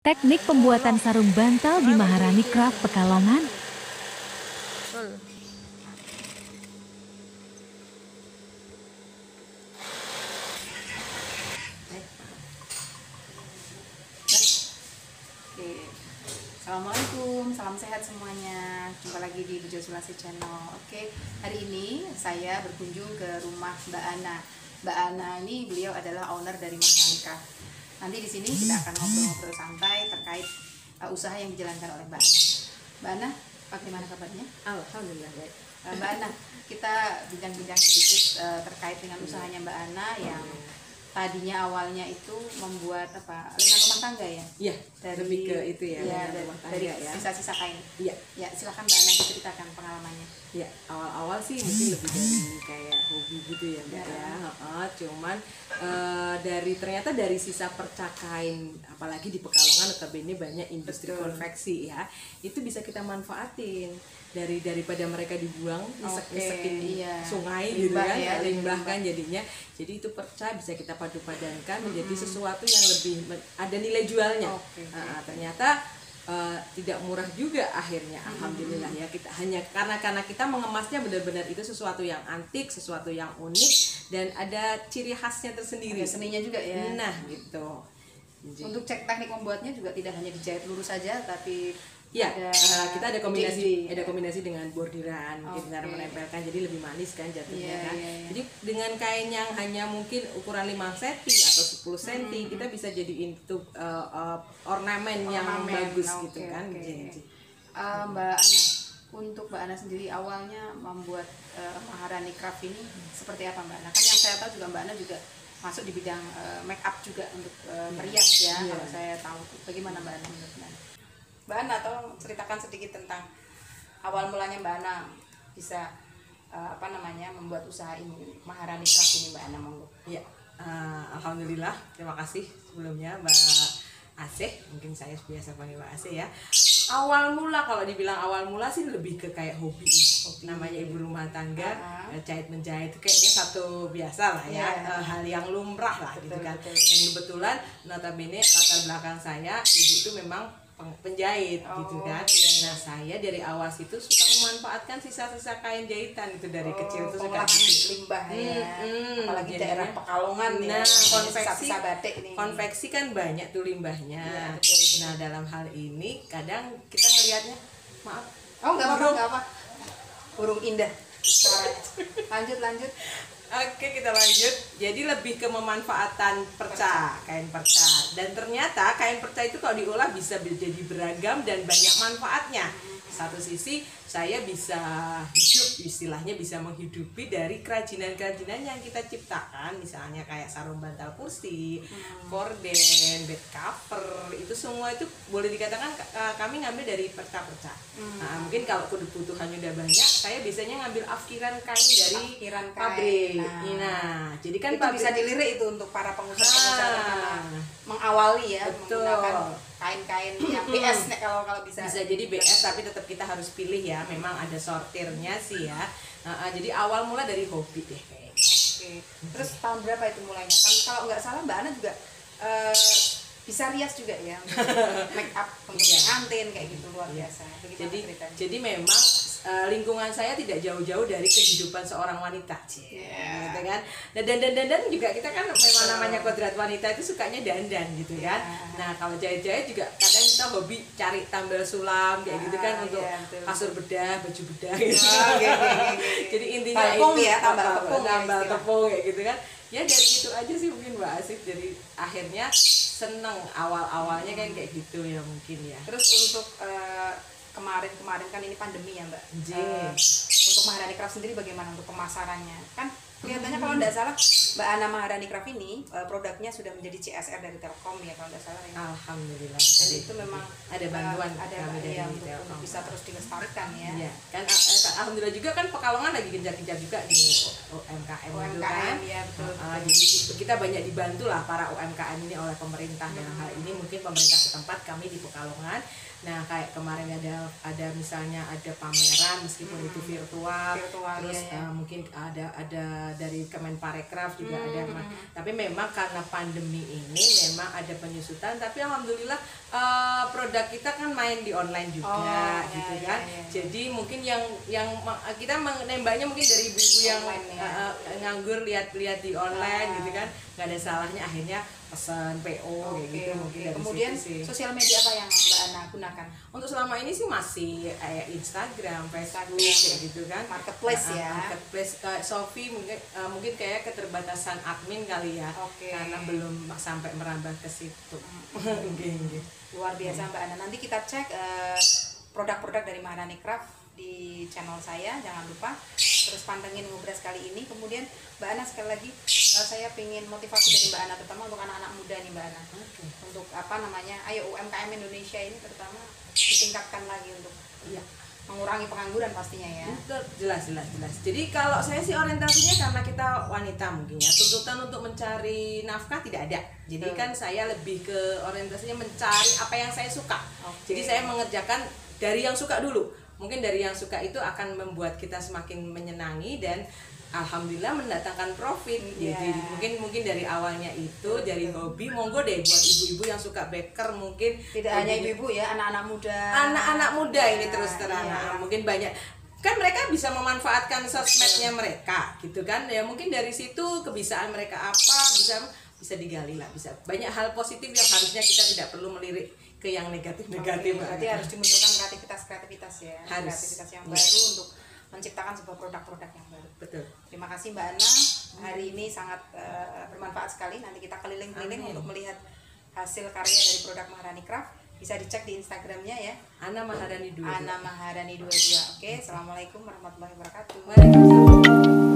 Teknik pembuatan sarung bantal di Maharani Craft Pekalongan. Oke. Assalamualaikum, salam sehat semuanya. Jumpa lagi di Bejo Sulasi Channel. Oke, hari ini saya berkunjung ke rumah Mbak Ana. Mbak Ana ini beliau adalah owner dari Maharani Craft. Nanti di sini kita akan ngobrol-ngobrol santai terkait usaha yang dijalankan oleh Mbak Ana. Mbak Ana, bagaimana kabarnya? Alhamdulillah baik. Mbak Ana, kita bincang-bincang sedikit terkait dengan usahanya Mbak Ana yang tadinya awalnya itu membuat lenan rumah tangga ya? Iya, lebih ke itu ya, dari rumah tangga dari ya. sisa-sisa kain. Iya. Ya, silakan Mbak Ana diceritakan pengalamannya. Ya, awal-awal sih mungkin lebih dari kayak hobi gitu ya Mbak ya. Cuman ternyata dari sisa percakain, apalagi di Pekalongan notabene banyak industri konveksi ya, itu bisa kita manfaatin daripada mereka dibuang isek-isekin sungai gitu kan, limbah kan jadinya. Jadi itu bisa kita padu-padankan menjadi sesuatu yang lebih ada nilai jualnya. Ternyata tidak murah juga akhirnya, alhamdulillah ya, kita hanya karena kita mengemasnya benar-benar itu sesuatu yang antik, sesuatu yang unik dan ada ciri khasnya tersendiri, ada seninya juga ya. Nah gitu. Untuk cek teknik membuatnya juga tidak hanya dijahit lurus saja, tapi ya, kita ada kombinasi dengan bordiran, mungkin cara menempelkan jadi lebih manis kan jatuhnya kan. Jadi dengan kain yang hanya mungkin ukuran 5 cm atau 10 cm kita bisa jadiin itu ornamen yang bagus gitu kan. Mbak Ana, untuk Mbak Ana sendiri awalnya membuat Maharani Craft ini seperti apa Mbak Ana? Kan yang saya tahu juga Mbak Ana juga masuk di bidang make up juga untuk merias ya. Kalau saya tahu, bagaimana Mbak Ana menurut Mbak Ana? Mbak Ana, tolong ceritakan sedikit tentang awal mulanya Mbak Ana bisa membuat usaha ini, Maharani Craft ini Mbak Ana, monggo. Ya, alhamdulillah, terima kasih sebelumnya Mbak Asih, mungkin saya biasa panggil Mbak Asih ya. Awal mula, kalau dibilang awal mula sih lebih ke kayak hobi ya. Namanya ibu rumah tangga, jahit menjahit itu kayaknya satu biasa lah ya, hal yang lumrah lah gitu kan. Dan kebetulan notabene latar belakang saya, ibu itu memang penjahit gitu kan. Nah saya dari awal situ suka memanfaatkan sisa-sisa kain jahitan itu dari kecil tuh suka limbah ya. Apalagi daerah Pekalongan ya. Nah, sisa batik nih. Konveksi kan banyak tuh limbahnya. Nah dalam hal ini kadang kita ngelihatnya, maaf. Oh nggak apa-apa. Burung indah. Lanjut. Oke, kita lanjut. Jadi lebih ke memanfaatan kain perca. Dan ternyata kain perca itu kalau diolah bisa menjadi beragam dan banyak manfaatnya. Satu sisi saya bisa hidup, istilahnya bisa menghidupi dari kerajinan-kerajinan yang kita ciptakan, misalnya kayak sarung bantal kursi, korden, bed cover, itu semua itu boleh dikatakan kami ngambil dari perca-perca. Nah, mungkin kalau kebutuhannya udah banyak, saya biasanya ngambil afkiran kain dari pabrik. Nah, jadi kan itu bisa dilirik itu untuk para pengusaha mengawali ya, menggunakan kain-kain yang BS kalau bisa jadi BS, tapi tetap kita harus pilih ya, memang ada sortirnya sih ya. Jadi awal mula dari hobi deh kayaknya. Terus tahun berapa itu mulainya? Kan kalau nggak salah Mbak Ana juga bisa rias juga ya, make up untuk pengantin kayak gitu, luar biasa. Jadi memang lingkungan saya tidak jauh-jauh dari kehidupan seorang wanita, gitu kan. Dan juga kita kan memang namanya kodrat wanita itu sukanya dandan gitu kan. Nah kalau jahit-jahit juga kadang kita hobi cari tambal sulam kayak gitu kan, untuk kasur bedah, baju bedah gitu. Jadi intinya tepung itu ya, tambal tepung kayak gitu kan. Ya dari itu aja sih mungkin Mbak Asif, jadi akhirnya seneng awal-awalnya kan kayak gitu ya mungkin ya. Terus untuk kemarin kan ini pandemi ya Mbak. Untuk Maharani Craft sendiri bagaimana untuk pemasarannya? Kan kelihatannya kalau tidak salah Mbak Ana Maharani Craft ini produknya sudah menjadi CSR dari Telkom ya kalau tidak salah ya. Alhamdulillah. Dan itu memang ada bantuan kami dari untuk bisa terus dilestarikan ya. Iya. Kan alhamdulillah juga kan Pekalongan lagi gencar-gencar juga nih UMKM gitu kan. Ya, betul. Jadi kita banyak dibantu lah para UMKM ini oleh pemerintah. Dalam hal ini mungkin pemerintah setempat, kami di Pekalongan. Nah kayak kemarin ada misalnya ada pameran meskipun itu virtual terus mungkin ada dari Kemenparekraf juga ada. Tapi memang karena pandemi ini memang ada penyusutan, tapi alhamdulillah produk kita kan main di online juga gitu kan. Jadi mungkin yang kita menembaknya mungkin dari ibu-ibu yang nganggur lihat-lihat di online gitu kan, nggak ada salahnya akhirnya pesan PO kayak gitu mungkin dari Kemudian situ sih. sosial media apa yang Mbak Ana gunakan? Untuk selama ini sih masih kayak Instagram, Facebook kayak gitu kan. Marketplace ya. Marketplace. Shopee mungkin kayak keterbatasan admin kali ya. Karena belum sampai merambah ke situ. Luar biasa Mbak Ana. Nanti kita cek produk-produk dari Maharani Craft di channel saya, jangan lupa terus pantengin Ngobras kali ini. Kemudian Mbak Ana sekali lagi saya ingin motivasi dari Mbak Ana terutama untuk anak-anak muda nih Mbak Ana, untuk apa namanya, ayo UMKM Indonesia ini terutama ditingkatkan lagi untuk mengurangi pengangguran pastinya ya. Jelas. Jadi kalau saya sih orientasinya karena kita wanita mungkin ya, tuntutan untuk mencari nafkah tidak ada. Jadi kan saya lebih ke orientasinya mencari apa yang saya suka. Jadi saya mengerjakan dari yang suka dulu. Mungkin dari yang suka itu akan membuat kita semakin menyenangi dan alhamdulillah mendatangkan profit. Jadi mungkin dari awalnya itu dari hobi, monggo deh buat ibu-ibu yang suka baker mungkin. Tidak hanya ibu-ibu ya, anak-anak muda. Anak-anak muda ini terus terang. Mungkin banyak kan mereka bisa memanfaatkan sosmednya mereka gitu kan. Ya mungkin dari situ kebiasaan mereka apa bisa digali lah, bisa banyak hal positif yang harusnya kita tidak perlu melirik ke yang negatif-negatif. Berarti harus dimunculkan kreativitas ya, kreativitas yang baru untuk menciptakan sebuah produk-produk yang baru. Betul. Terima kasih Mbak Ana, hari ini sangat bermanfaat sekali. Nanti kita keliling-keliling untuk melihat hasil karya dari produk Maharani Craft. Bisa dicek di Instagramnya ya, Ana Maharani 22. Ana Maharani 22. Oke, assalamualaikum warahmatullahi wabarakatuh. Waalaikumsalam.